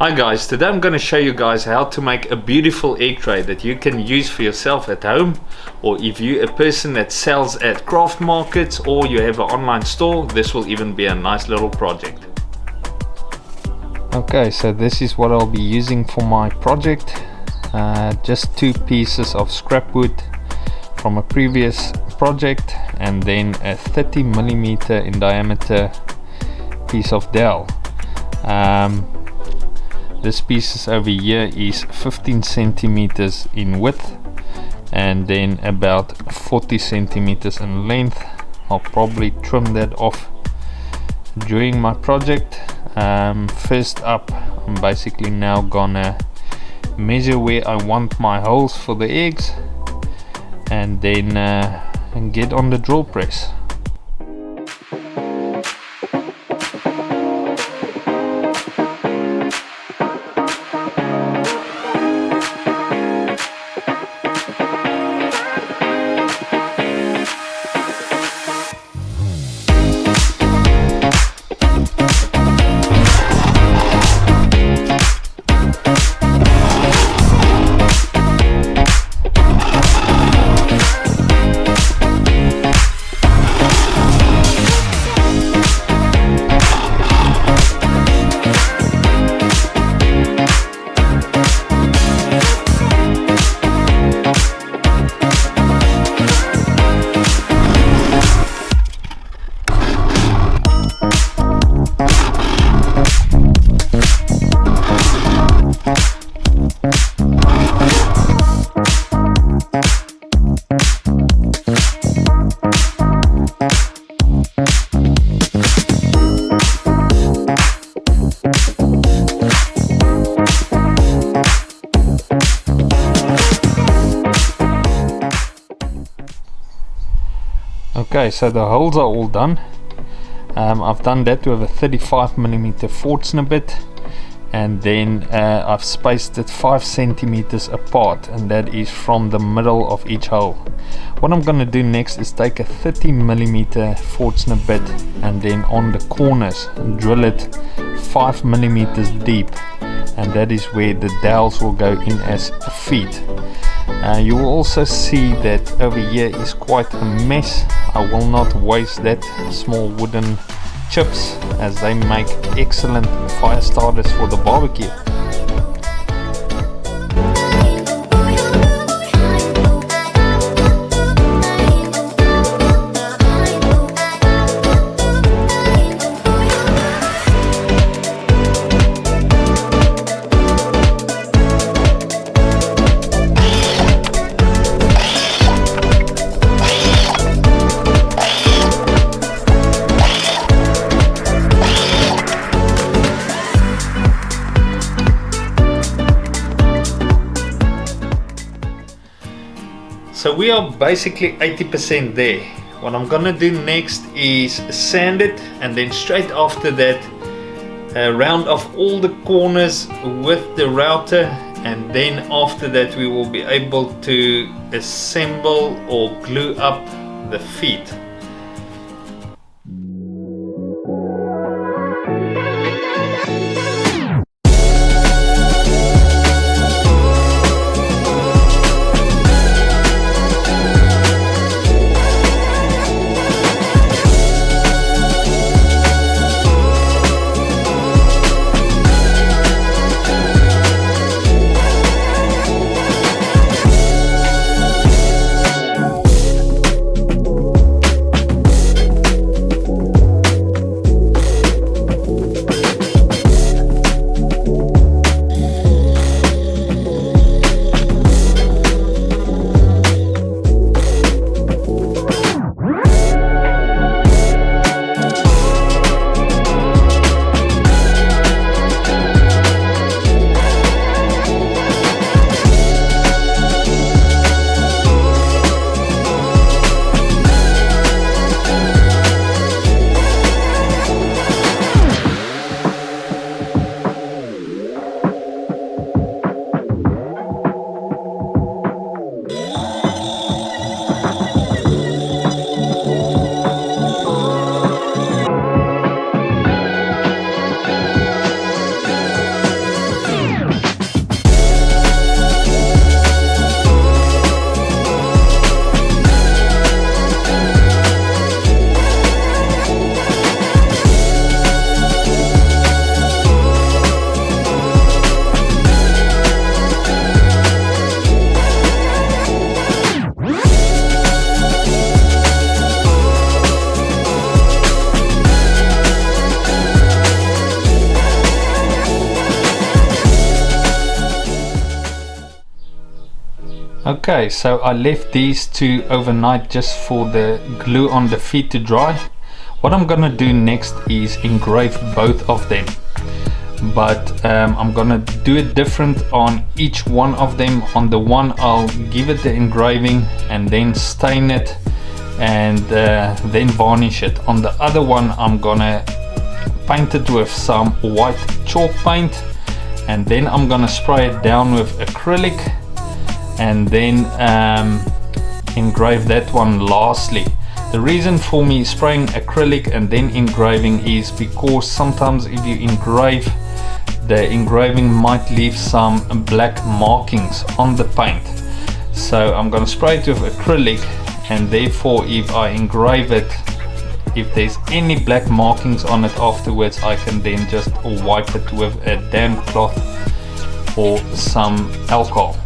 Hi guys, today I'm going to show you guys how to make a beautiful egg tray that you can use for yourself at home, or if you're a person that sells at craft markets or you have an online store, this will even be a nice little project. Okay, so this is what I'll be using for my project. Just 2 pieces of scrap wood from a previous project and then a 30mm in diameter piece of dowel. This piece over here is 15 centimeters in width and then about 40 centimeters in length. I'll probably trim that off during my project. First up, I'm basically now gonna measure where I want my holes for the eggs and then get on the drill press. Okay, so the holes are all done. I've done that with a 35mm Forstner bit, and then I've spaced it 5 centimeters apart, and that is from the middle of each hole. What I'm going to do next is take a 30mm Forstner bit and then on the corners drill it 5mm deep, and that is where the dowels will go in as feet. You will also see that over here is quite a mess. I will not waste that small wooden chips, as they make excellent fire starters for the barbecue. So we are basically 80% there. What I'm gonna do next is sand it, and then straight after that round off all the corners with the router, and then after that we will be able to assemble or glue up the feet. Okay, so I left these two overnight just for the glue on the feet to dry. What I'm gonna do next is engrave both of them, but I'm gonna do it different on each one of them. On the one I'll give it the engraving and then stain it and then varnish it. On the other one I'm gonna paint it with some white chalk paint, and then I'm gonna spray it down with acrylic and then engrave that one lastly. The reason for me spraying acrylic and then engraving is because sometimes if you engrave, the engraving might leave some black markings on the paint. So I'm gonna spray it with acrylic, and therefore if I engrave it, if there's any black markings on it afterwards, I can then just wipe it with a damp cloth or some alcohol.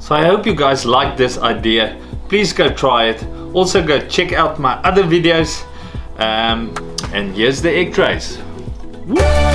So I hope you guys like this idea. Please go try it. Also go check out my other videos. And here's the egg trays. Woo!